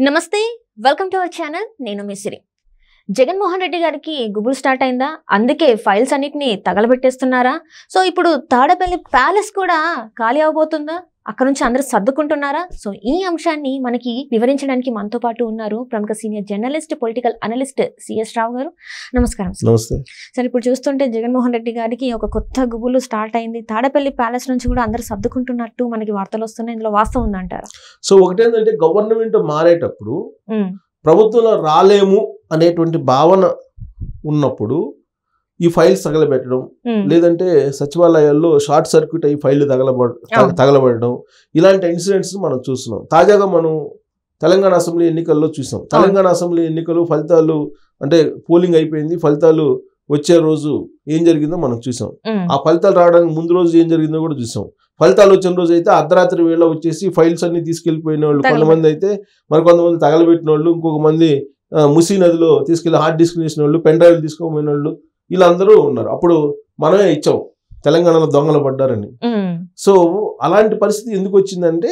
నమస్తే, welcome to our channel. నేను మిసిరి. జగన్మోహన్ రెడ్డి గారికి గుబుల్ స్టార్ట్ అయిందా? అందుకే ఫైల్స్ అన్నిటిని తగలబెట్టేస్తున్నారా? సో ఇప్పుడు తాడేపల్లి ప్యాలెస్ కూడా ఖాళీ అవబోతుందా? అక్కడ నుంచి అందరూ సర్దుకుంటున్నారా? సో ఈ అంశాన్ని మనకి వివరించడానికి మనతో పాటు ఉన్నారు ప్రముఖ senior journalist, political analyst CS Rao గారు. నమస్కారం. నమస్తే. సరే, ఇప్పుడు చూస్తుంటే జగన్మోహన్ రెడ్డి గారికి ఒక కొత్త గుబులు స్టార్ట్ అయింది. తాడేపల్లి ప్యాలెస్ నుంచి కూడా అందరూ సర్దుకుంటున్నట్టు మనకి వార్తలు వస్తున్నాయి. ఇందులో వాస్తవం ఉందంటారా? సో ఒకటేంటంటే గవర్నమెంట్ మారేటప్పుడు ప్రభుత్వంలో రాలేము అనేటువంటి భావన ఉన్నప్పుడు ఈ ఫైల్స్ తగలబెట్టడం, లేదంటే సచివాలయాల్లో షార్ట్ సర్క్యూట్ అయ్యి ఫైళ్లు తగలబడడం, ఇలాంటి ఇన్సిడెంట్స్ మనం చూస్తున్నాం. తాజాగా మనం తెలంగాణ అసెంబ్లీ ఎన్నికల్లో చూసాం. తెలంగాణ అసెంబ్లీ ఎన్నికలు ఫలితాలు అంటే పోలింగ్ అయిపోయింది, ఫలితాలు వచ్చే రోజు ఏం జరిగిందో మనం చూసాం. ఆ ఫలితాలు రావడానికి ముందు రోజు ఏం జరిగిందో కూడా చూసాం. ఫలితాలు వచ్చిన రోజు అయితే అర్ధరాత్రి వేళ వచ్చేసి ఫైల్స్ అన్ని తీసుకెళ్లిపోయిన వాళ్ళు కొంతమంది అయితే, మరి కొంతమంది తగలబెట్టిన వాళ్ళు, ఇంకొక మంది ముసి నదిలో తీసుకెళ్లి హార్డ్ డిస్క్ చేసిన వాళ్ళు, పెన్ డ్రైవ్లు తీసుకోపోయిన వాళ్ళు, వీళ్ళందరూ ఉన్నారు. అప్పుడు మనమే ఇచ్చాం తెలంగాణలో దొంగలు పడ్డారని. సో అలాంటి పరిస్థితి ఎందుకు వచ్చిందంటే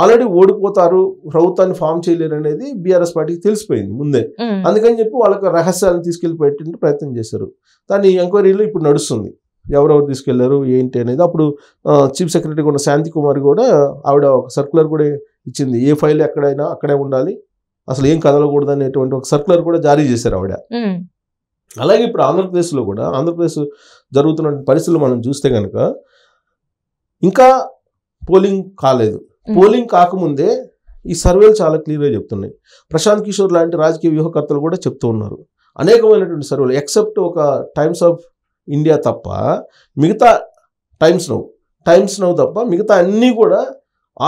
ఆల్రెడీ ఓడిపోతారు, ప్రభుత్వాన్ని ఫామ్ చేయలేరు అనేది బీఆర్ఎస్ పార్టీకి తెలిసిపోయింది ముందే. అందుకని చెప్పి వాళ్ళకి రహస్యాలను తీసుకెళ్లిపోయేటువంటి ప్రయత్నం చేశారు. దాని ఎంక్వైరీలో ఇప్పుడు నడుస్తుంది, ఎవరెవరు తీసుకెళ్లారు ఏంటి అనేది. అప్పుడు చీఫ్ సెక్రటరీ కూడా శాంతి కుమార్ కూడా ఆవిడ ఒక సర్క్యులర్ కూడా ఇచ్చింది. ఏ ఫైల్ ఎక్కడైనా అక్కడే ఉండాలి, అసలు ఏం కదలకూడదు అనేటువంటి ఒక సర్క్యులర్ కూడా జారీ చేశారు ఆవిడ. అలాగే ఇప్పుడు ఆంధ్రప్రదేశ్లో కూడా, ఆంధ్రప్రదేశ్ జరుగుతున్న పరిస్థితులు మనం చూస్తే కనుక ఇంకా పోలింగ్ కాలేదు. పోలింగ్ కాకముందే ఈ సర్వేలు చాలా క్లియర్గా చెప్తున్నాయి. ప్రశాంత్ కిషోర్ లాంటి రాజకీయ వ్యూహకర్తలు కూడా చెప్తూ ఉన్నారు. అనేకమైనటువంటి సర్వేలు, ఎక్సెప్ట్ ఒక టైమ్స్ ఆఫ్ ఇండియా తప్ప మిగతా, టైమ్స్ నౌ తప్ప మిగతా అన్నీ కూడా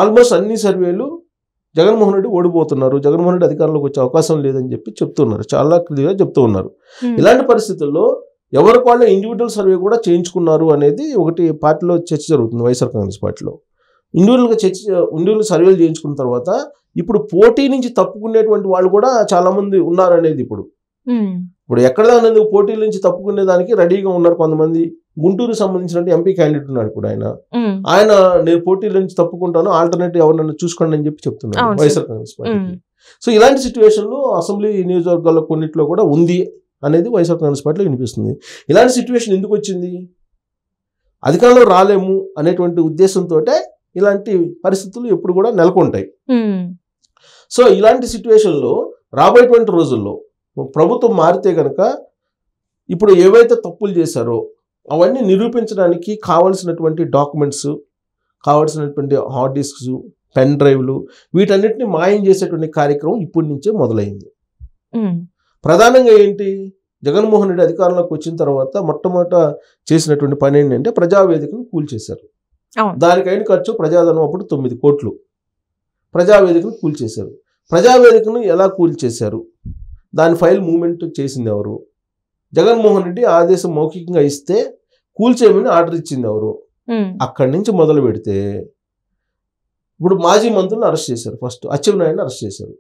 ఆల్మోస్ట్ అన్ని సర్వేలు జగన్మోహన్ రెడ్డి ఓడిపోతున్నారు, జగన్మోహన్ రెడ్డి అధికారంలోకి వచ్చే అవకాశం లేదని చెప్పి చెప్తున్నారు, చాలా క్లియర్గా చెప్తూ ఉన్నారు. ఇలాంటి పరిస్థితుల్లో ఎవరికి వాళ్ళ ఇండివిజువల్ సర్వే కూడా చేయించుకున్నారు అనేది ఒకటి పార్టీలో చర్చ జరుగుతుంది. వైఎస్ఆర్ కాంగ్రెస్ పార్టీలో ఇండివిజువల్ సర్వేలు చేయించుకున్న తర్వాత ఇప్పుడు పోటీ నుంచి తప్పుకునేటువంటి వాళ్ళు కూడా చాలా మంది ఉన్నారనేది ఇప్పుడు ఎక్కడ అనేది పోటీల నుంచి తప్పుకునే దానికి రెడీగా ఉన్నారు కొంతమంది. గుంటూరు సంబంధించిన ఎంపీ క్యాండిడేట్ ఉన్నాడు ఇప్పుడు, ఆయన నేను పోటీల నుంచి తప్పుకుంటాను, ఆల్టర్నేటివ్ ఎవరినైనా చూసుకోండి అని చెప్పి చెప్తున్నాడు వైఎస్ఆర్ కాంగ్రెస్ పార్టీకి. సో ఇలాంటి సిచ్యువేషన్లో అసెంబ్లీ నియోజకవర్గాల్లో కొన్నిట్లో కూడా ఉంది అనేది వైఎస్ఆర్ కాంగ్రెస్ పార్టీలో వినిపిస్తుంది. ఇలాంటి సిచ్యువేషన్ ఎందుకు వచ్చింది? అధికారంలో రాలేము అనేటువంటి ఉద్దేశంతో ఇలాంటి పరిస్థితులు ఎప్పుడు కూడా నెలకొంటాయి. సో ఇలాంటి సిచ్యువేషన్లో రాబోయేటువంటి రోజుల్లో ప్రభుత్వం మారితే కనుక ఇప్పుడు ఏవైతే తప్పులు చేశారో అవన్నీ నిరూపించడానికి కావాల్సినటువంటి డాక్యుమెంట్స్, కావాల్సినటువంటి హార్డ్ డిస్క్స్, పెన్ డ్రైవ్లు, వీటన్నిటిని మాయం చేసేటువంటి కార్యక్రమం ఇప్పటి నుంచే మొదలైంది. ప్రధానంగా ఏంటి, జగన్మోహన్ రెడ్డి అధికారంలోకి వచ్చిన తర్వాత మొట్టమొదట చేసినటువంటి పని ఏంటంటే ప్రజావేదికను కూల్చేశారు. దానికైన ఖర్చు ప్రజాధనం అప్పుడు 9 కోట్లు. ప్రజావేదికను కూల్చేశారు. ప్రజావేదికను ఎలా కూల్చేశారు, దాని ఫైల్ మూవ్మెంట్ చేసింది ఎవరు? జగన్మోహన్ రెడ్డి ఆదేశం మౌఖికంగా ఇస్తే కూల్చేయమని ఆర్డర్ ఇచ్చింది ఎవరు? అక్కడి నుంచి మొదలు పెడితే ఇప్పుడు మాజీ మంత్రులను అరెస్ట్ చేశారు. ఫస్ట్ అచ్చెన్నాయుడిని అరెస్ట్ చేశారు.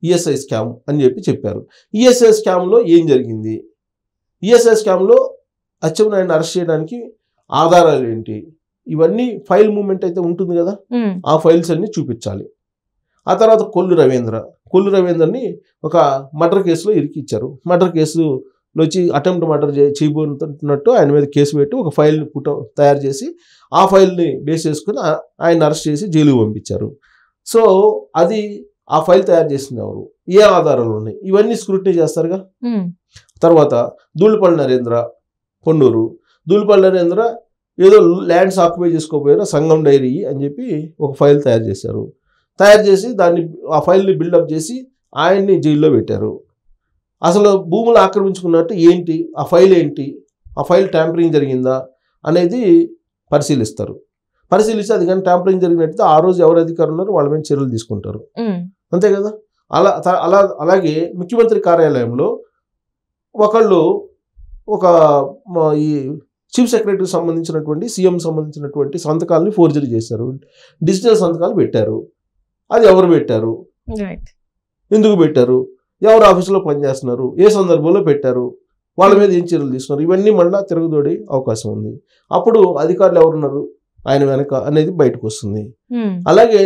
ఈఎస్ఐ స్కామ్ అని చెప్పారు. ఈఎస్ఐ స్కామ్లో ఏం జరిగింది? ఈఎస్ఐ స్కామ్లో అచ్చెన్నాయుడిని అరెస్ట్ చేయడానికి ఆధారాలు ఏంటి? ఇవన్నీ ఫైల్ మూవ్మెంట్ అయితే ఉంటుంది కదా, ఆ ఫైల్స్ అన్ని చూపించాలి. ఆ తర్వాత కొల్లు రవీంద్రని ఒక మర్డర్ కేసులో ఇరికిచ్చారు. మర్డర్ కేసులో వచ్చి అటెంప్ట్ మర్డర్ చేయబోతున్నట్టు ఆయన మీద కేసు పెట్టి ఒక ఫైల్ తయారు చేసి ఆ ఫైల్ని బేస్ చేసుకుని ఆయన అరెస్ట్ చేసి జైలుకు పంపించారు. సో అది ఆ ఫైల్ తయారు చేసింది ఎవరు, ఏ ఆధారాలు ఉన్నాయి, ఇవన్నీ స్క్రూటినీ చేస్తారుగా. తర్వాత దూళిపల్లి నరేంద్ర, కొన్నూరు దూళిపల్లి నరేంద్ర ఏదో ల్యాండ్స్ ఆక్యుపై చేసుకోపోయారు, సంఘం డైరీ అని చెప్పి ఒక ఫైల్ తయారు చేశారు. తయారు చేసి ఆ ఫైల్ని బిల్డప్ చేసి ఆయన్ని జైల్లో పెట్టారు. అసలు భూములు ఆక్రమించుకున్నట్టు ఏంటి, ఆ ఫైల్ ఏంటి, ఆ ఫైల్ ట్యాంపరింగ్ జరిగిందా అనేది పరిశీలిస్తారు. పరిశీలిస్తే అది కానీ ట్యాంపరింగ్ జరిగినట్టు ఆ రోజు ఎవరు అధికారులు ఉన్నారో వాళ్ళ మీద చర్యలు తీసుకుంటారు, అంతే కదా. అలాగే ముఖ్యమంత్రి కార్యాలయంలో ఒక ఈ చీఫ్ సెక్రటరీకి సంబంధించినటువంటి, సీఎం సంబంధించినటువంటి సంతకాలని ఫోర్జరీ చేశారు, డిజిటల్ సంతకాలు పెట్టారు. అది ఎవరు పెట్టారు, ఎందుకు పెట్టారు, ఎవరు ఆఫీసులో పనిచేస్తున్నారు, ఏ సందర్భంలో పెట్టారు, వాళ్ళ మీద ఏం చర్యలు తీసుకున్నారు, ఇవన్నీ మళ్ళీ తిరగదోడే అవకాశం ఉంది. అప్పుడు అధికారులు ఎవరున్నారు ఆయన వెనక అనేది బయటకు వస్తుంది. అలాగే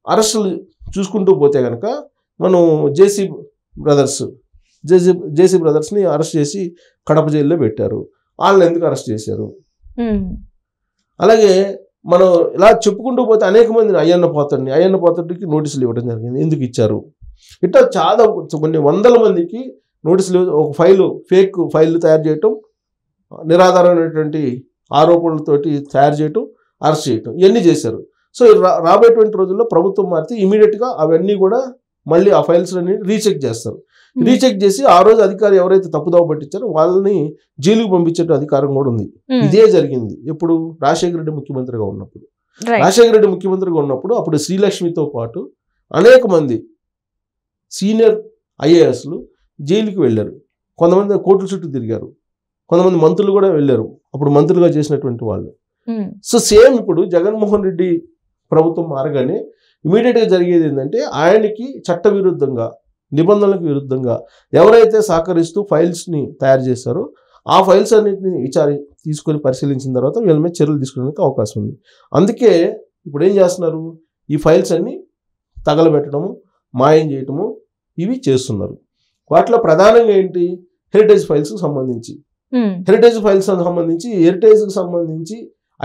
అరెస్టులు చూసుకుంటూ పోతే కనుక మనం జేసీ బ్రదర్స్ని అరెస్ట్ చేసి కడప జైల్లో పెట్టారు. వాళ్ళని ఎందుకు అరెస్ట్ చేశారు? అలాగే మనం ఇలా చెప్పుకుంటూ పోతే అనేక మందిని అయ్యన్న పాత్రుడికి నోటీసులు ఇవ్వడం జరిగింది. ఎందుకు ఇచ్చారు? ఇట్లా చాలా కొన్ని వందల మందికి నోటీసులు, ఒక ఫేక్ ఫైల్ తయారు చేయటం, నిరాధారమైనటువంటి ఆరోపణలతోటి తయారు చేయటం, అరెస్ట్ చేయటం, ఇవన్నీ చేశారు. సో రాబోయేటువంటి రోజుల్లో ప్రభుత్వం మారితే ఇమీడియట్గా అవన్నీ కూడా మళ్ళీ ఆ ఫైల్స్ అన్ని రీచెక్ చేస్తారు. రీచెక్ చేసి ఆ రోజు అధికారి ఎవరైతే తప్పుదోవ పట్టించారో వాళ్ళని జైలుకు పంపించే అధికారం కూడా ఉంది. ఇదే జరిగింది ఎప్పుడు? రాజశేఖర రెడ్డి ముఖ్యమంత్రిగా ఉన్నప్పుడు. అప్పుడు శ్రీలక్ష్మితో పాటు అనేక మంది సీనియర్ ఐఏఎస్లు జైలుకి వెళ్ళారు. కొంతమంది కోర్టుల చుట్టూ తిరిగారు. కొంతమంది మంత్రులు కూడా వెళ్ళారు, అప్పుడు మంత్రులుగా చేసినటువంటి వాళ్ళు. సో సేమ్ ఇప్పుడు జగన్మోహన్ రెడ్డి ప్రభుత్వం మారగానే ఇమీడియట్గా జరిగేది ఏంటంటే, ఆయనకి చట్టవిరుద్ధంగా, నిబంధనలకు విరుద్ధంగా ఎవరైతే సహకరిస్తూ ఫైల్స్ని తయారు చేస్తారో ఆ ఫైల్స్ అన్నింటినీ తీసుకొని పరిశీలించిన తర్వాత వీళ్ళ మీద చర్యలు తీసుకోవడానికి అవకాశం ఉంది. అందుకే ఇప్పుడు ఏం చేస్తున్నారు? ఈ ఫైల్స్ అన్ని తగలబెట్టడము, మాయం చేయటము ఇవి చేస్తున్నారు. వాటిలో ప్రధానంగా ఏంటి? హెరిటేజ్ ఫైల్స్కి సంబంధించి హెరిటేజ్కి సంబంధించి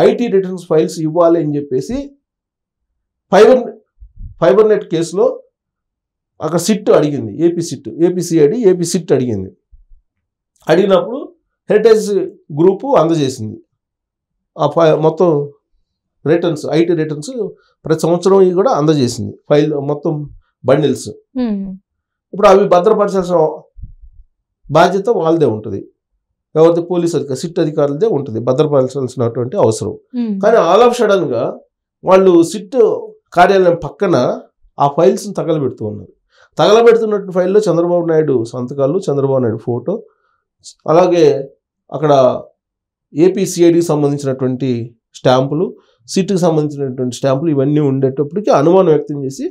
ఐటీ రిటర్న్స్ ఫైల్స్ ఇవ్వాలి అని చెప్పేసి ఫైబర్ నెట్ కేసులో అక్కడ సిట్ అడిగింది. ఏపీ సిట్ అడిగింది. అడిగినప్పుడు హెరిటేజ్ గ్రూపు అందజేసింది ఆ మొత్తం రిటర్న్స్, ఐటీ రిటర్న్స్ ప్రతి సంవత్సరం కూడా అందజేసింది, ఫైల్ మొత్తం బండిల్స్. ఇప్పుడు అవి భద్రపరచాల్సిన బాధ్యత వాళ్ళదే ఉంటుంది. ఎవరిది? పోలీస్ అధికారి, సిట్ అధికారులదే ఉంటుంది భద్రపరచాల్సినటువంటి అవసరం. కానీ ఆల్ ఆఫ్ సడన్గా వాళ్ళు సిట్ కార్యాలయం పక్కన ఆ ఫైల్స్ని తగలబెడుతున్నటువంటి ఫైల్లో చంద్రబాబు నాయుడు సంతకాలు, చంద్రబాబు నాయుడు ఫోటో, అలాగే అక్కడ ఏపీసీఐడికి సంబంధించినటువంటి స్టాంపులు, సిట్కి సంబంధించినటువంటి స్టాంపులు ఇవన్నీ ఉండేటప్పటికీ అనుమానం వ్యక్తం చేసి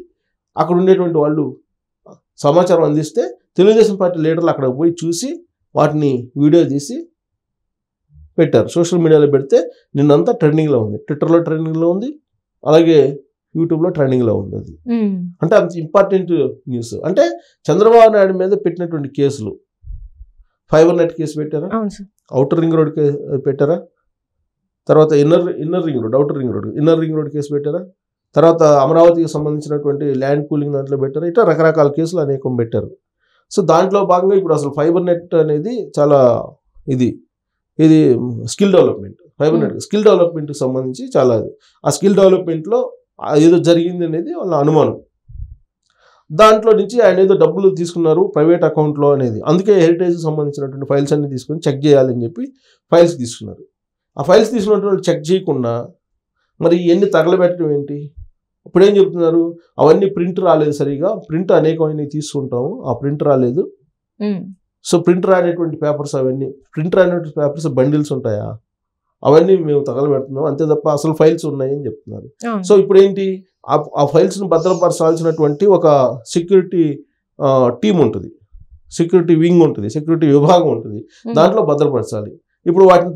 అక్కడ ఉండేటువంటి వాళ్ళు సమాచారం అందిస్తే తెలుగుదేశం పార్టీ లీడర్లు అక్కడ పోయి చూసి వాటిని వీడియో తీసి పెట్టారు. సోషల్ మీడియాలో పెడితే నిన్నంతా ట్రెండింగ్లో ఉంది, ట్విట్టర్లో ట్రెండింగ్లో ఉంది, అలాగే యూట్యూబ్లో ట్రెండింగ్లో ఉంది. అది అంటే అంత ఇంపార్టెంట్ న్యూస్. అంటే చంద్రబాబు నాయుడు మీద పెట్టినటువంటి కేసులు, ఫైబర్ నెట్ కేసు పెట్టారా, అవుటర్ రింగ్ రోడ్ పెట్టారా, తర్వాత inner ring road, outer ring road, inner ring road case పెట్టారా, తర్వాత అమరావతికి సంబంధించినటువంటి ల్యాండ్ పూలింగ్ దాంట్లో పెట్టారు. ఇట్లా రకరకాల కేసులు అనేకం పెట్టారు. సో దాంట్లో భాగంగా ఇప్పుడు అసలు ఫైబర్ నెట్ అనేది చాలా ఇది skill development, fibre net skill డెవలప్మెంట్కి సంబంధించి చాలా ఆ స్కిల్ డెవలప్మెంట్లో ఏదో జరిగింది అనేది వాళ్ళ అనుమానం. దాంట్లో నుంచి ఆయన ఏదో డబ్బులు తీసుకున్నారు ప్రైవేట్ అకౌంట్లో అనేది. అందుకే హెరిటేజ్కి సంబంధించినటువంటి ఫైల్స్ అన్ని తీసుకొని చెక్ చేయాలని చెప్పి ఫైల్స్ తీసుకున్నారు. ఆ ఫైల్స్ తీసుకున్నటువంటి చెక్ చేయకుండా మరి ఎన్ని తగలబెట్టడం ఏంటి? ఇప్పుడు ఏం చెప్తున్నారు? అవన్నీ ప్రింట్ రాలేదు సరిగా, ప్రింట్ అనేకమైనవి తీసుకుంటాము, ఆ ప్రింట్ రాలేదు. సో ప్రింట్ రానేటువంటి పేపర్స్, అవన్నీ ప్రింట్ రానేటువంటి పేపర్స్ బండిల్స్ ఉంటాయా, అవన్నీ మేము తగలబెడుతున్నాం అంతే తప్ప అసలు ఫైల్స్ ఉన్నాయని చెప్తున్నారు. సో ఇప్పుడు ఏంటి? ఆ ఫైల్స్ను భద్రపరచాల్సినటువంటి ఒక సెక్యూరిటీ టీం ఉంటుంది, సెక్యూరిటీ వింగ్ ఉంటుంది, సెక్యూరిటీ విభాగం ఉంటుంది, దాంట్లో భద్రపరచాలి. ఇప్పుడు వాటిని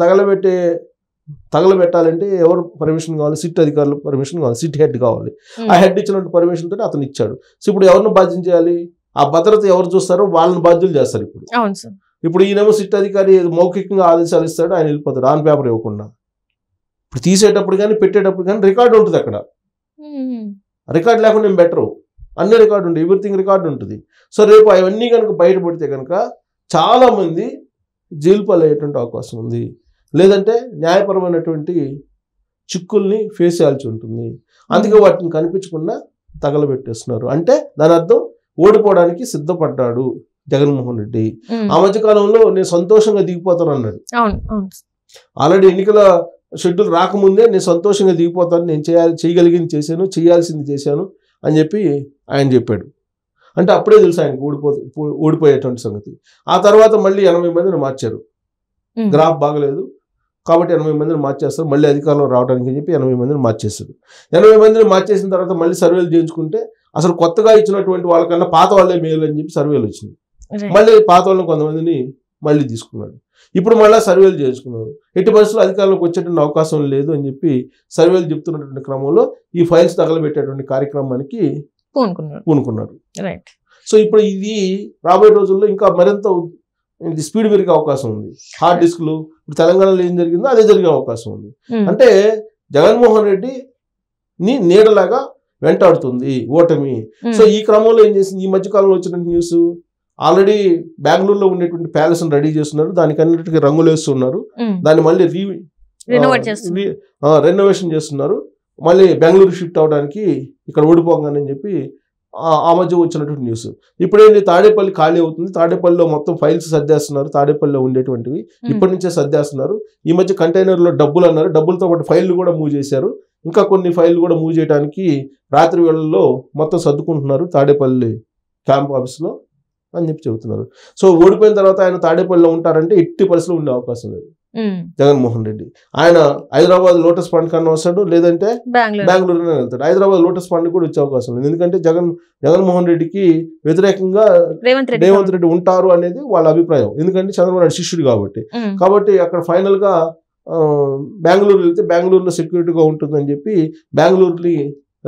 తగలబెట్టాలంటే ఎవరు పర్మిషన్ కావాలి? సిట్ అధికారులు పర్మిషన్ కావాలి, సిట్ హెడ్ కావాలి. ఆ హెడ్ ఇచ్చినటువంటి పర్మిషన్ తోటి అతను ఇచ్చాడు. సో ఇప్పుడు ఎవరిని బాధ్యం చేయాలి? ఆ భద్రత ఎవరు చూస్తారో వాళ్ళని బాధ్యులు చేస్తారు. ఇప్పుడు ఈయనేమో సిట్ అధికారి మౌఖికంగా ఆదేశాలు ఇస్తాడు, ఆయన వెళ్ళిపోతాడు ఆన్ పేపర్ ఇవ్వకుండా. ఇప్పుడు తీసేటప్పుడు కానీ పెట్టేటప్పుడు కానీ రికార్డు ఉంటుంది. అక్కడ రికార్డు లేకుండా ఏం బెటరు, అన్ని రికార్డు ఉంటుంది, ఎవ్రీథింగ్ రికార్డు ఉంటుంది. సో రేపు అవన్నీ కనుక బయటపడితే కనుక చాలామంది జైలు పాలయ్యేటువంటి అవకాశం ఉంది, లేదంటే న్యాయపరమైనటువంటి చిక్కుల్ని ఫేస్ చేయాల్సి ఉంటుంది. అందుకే వాటిని కనిపించకుండా తగలబెట్టేస్తున్నారు. అంటే దాని అర్థం ఓడిపోవడానికి సిద్ధపడ్డాడు జగన్మోహన్ రెడ్డి. ఆ మధ్య కాలంలో నేను సంతోషంగా దిగిపోతాను అన్నాడు. ఆల్రెడీ ఎన్నికల షెడ్యూల్ రాకముందే నేను సంతోషంగా దిగిపోతాను, నేను చేయగలిగింది చేశాను, చేయాల్సింది చేశాను అని చెప్పి ఆయన చెప్పాడు. అంటే అప్పుడే తెలుసు ఆయనకు ఓడిపోయేటువంటి సంగతి. ఆ తర్వాత మళ్ళీ 80 మందిని మార్చారు. గ్రాఫ్ బాగలేదు కాబట్టి 80 మందిని మార్చేస్తారు, మళ్ళీ అధికారంలో రావడానికి అని చెప్పి 80 మందిని మార్చేస్తారు. 80 మందిని మార్చేసిన తర్వాత మళ్ళీ సర్వేలు చేయించుకుంటే అసలు కొత్తగా ఇచ్చినటువంటి వాళ్ళకన్నా పాత వాళ్ళే మేలు అని చెప్పి సర్వేలు వచ్చినాయి. మళ్ళీ పాత వాళ్ళని కొంతమందిని మళ్ళీ తీసుకున్నాడు. ఇప్పుడు మళ్ళీ సర్వేలు చేసుకున్నారు. ఎట్టి పరిస్థితుల్లో అధికారంలోకి వచ్చేటువంటి అవకాశం లేదు అని చెప్పి సర్వేలు చెప్తున్నటువంటి క్రమంలో ఈ ఫైల్స్ తగలబెట్టేటువంటి కార్యక్రమానికి పూనుకున్నారు. రైట్. సో ఇప్పుడు ఇది రాబోయే రోజుల్లో ఇంకా మరింత స్పీడ్ పెరిగే అవకాశం ఉంది. హార్డ్ డిస్క్లు ఇప్పుడు తెలంగాణలో ఏం జరిగిందో అదే జరిగే అవకాశం ఉంది. అంటే జగన్మోహన్ రెడ్డిని నీడలాగా వెంటాడుతుంది ఓటమి. సో ఈ క్రమంలో ఏం చేసింది, ఈ మధ్య కాలంలో వచ్చిన న్యూస్, ఆల్రెడీ బెంగళూరులో ఉండేటువంటి ప్యాలెస్ రెడీ చేస్తున్నారు, దానికి అన్నిటికీ రంగులు వేస్తున్నారు, దాన్ని మళ్ళీ రెనోవేషన్ చేస్తున్నారు, మళ్ళీ బెంగళూరు షిఫ్ట్ అవడానికి ఇక్కడ ఓడిపోగానే చెప్పి ఆ మధ్య వచ్చినటువంటి న్యూస్. ఇప్పుడేంటి, తాడేపల్లి ఖాళీ అవుతుంది, తాడేపల్లిలో మొత్తం ఫైల్స్ సర్దేస్తున్నారు, తాడేపల్లిలో ఉండేటువంటివి ఇప్పటి నుంచే సర్దేస్తున్నారు. ఈ మధ్య కంటైనర్లో డబ్బులు అన్నారు, డబ్బులతో పాటు ఫైళ్లు కూడా మూవ్ చేశారు, ఇంకా కొన్ని ఫైళ్లు కూడా మూవ్ చేయడానికి రాత్రి వేళల్లో మొత్తం సర్దుకుంటున్నారు తాడేపల్లి క్యాంప్ ఆఫీస్లో అని చెప్పి చెబుతున్నారు. సో ఓడిపోయిన తర్వాత ఆయన తాడేపల్లిలో ఉంటారంటే ఎట్టి పరిస్థితుల్లో ఉండే అవకాశం లేదు జగన్మోహన్ రెడ్డి. ఆయన హైదరాబాద్ లోటస్ పాండ్ కన్నా వస్తాడు, లేదంటే బెంగళూరులోనే వెళ్తాడు. హైదరాబాద్ లోటస్ పాండ్ కూడా వచ్చే అవకాశం లేదు, ఎందుకంటే జగన్మోహన్ రెడ్డికి వ్యతిరేకంగా రేవంత్ రెడ్డి ఉంటారు అనేది వాళ్ళ అభిప్రాయం, ఎందుకంటే చంద్రబాబు నాయుడు శిష్యుడు కాబట్టి అక్కడ ఫైనల్ గా బెంగళూరు వెళ్తే బెంగళూరులో సెక్యూరిటీగా ఉంటుందని చెప్పి బెంగళూరుని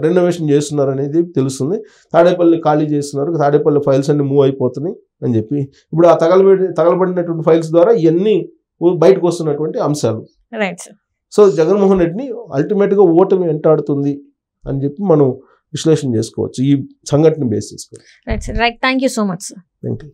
రెనోవేషన్ చేస్తున్నారు అనేది తెలుస్తుంది. తాడేపల్లి ఖాళీ చేస్తున్నారు, తాడేపల్లి ఫైల్స్ అన్ని మూవ్ అయిపోతున్నాయి అని చెప్పి ఇప్పుడు ఆ తగలబడినటువంటి ఫైల్స్ ద్వారా ఇవన్నీ బయటకు వస్తున్నటువంటి అంశాలు. సో జగన్మోహన్ రెడ్డిని అల్టిమేట్ గా ఓటమి వెంటాడుతుంది అని చెప్పి మనం విశ్లేషణ చేసుకోవచ్చు ఈ సంఘటన బేస్ చేసుకొని. Right. Thank you so much sir. Thank you.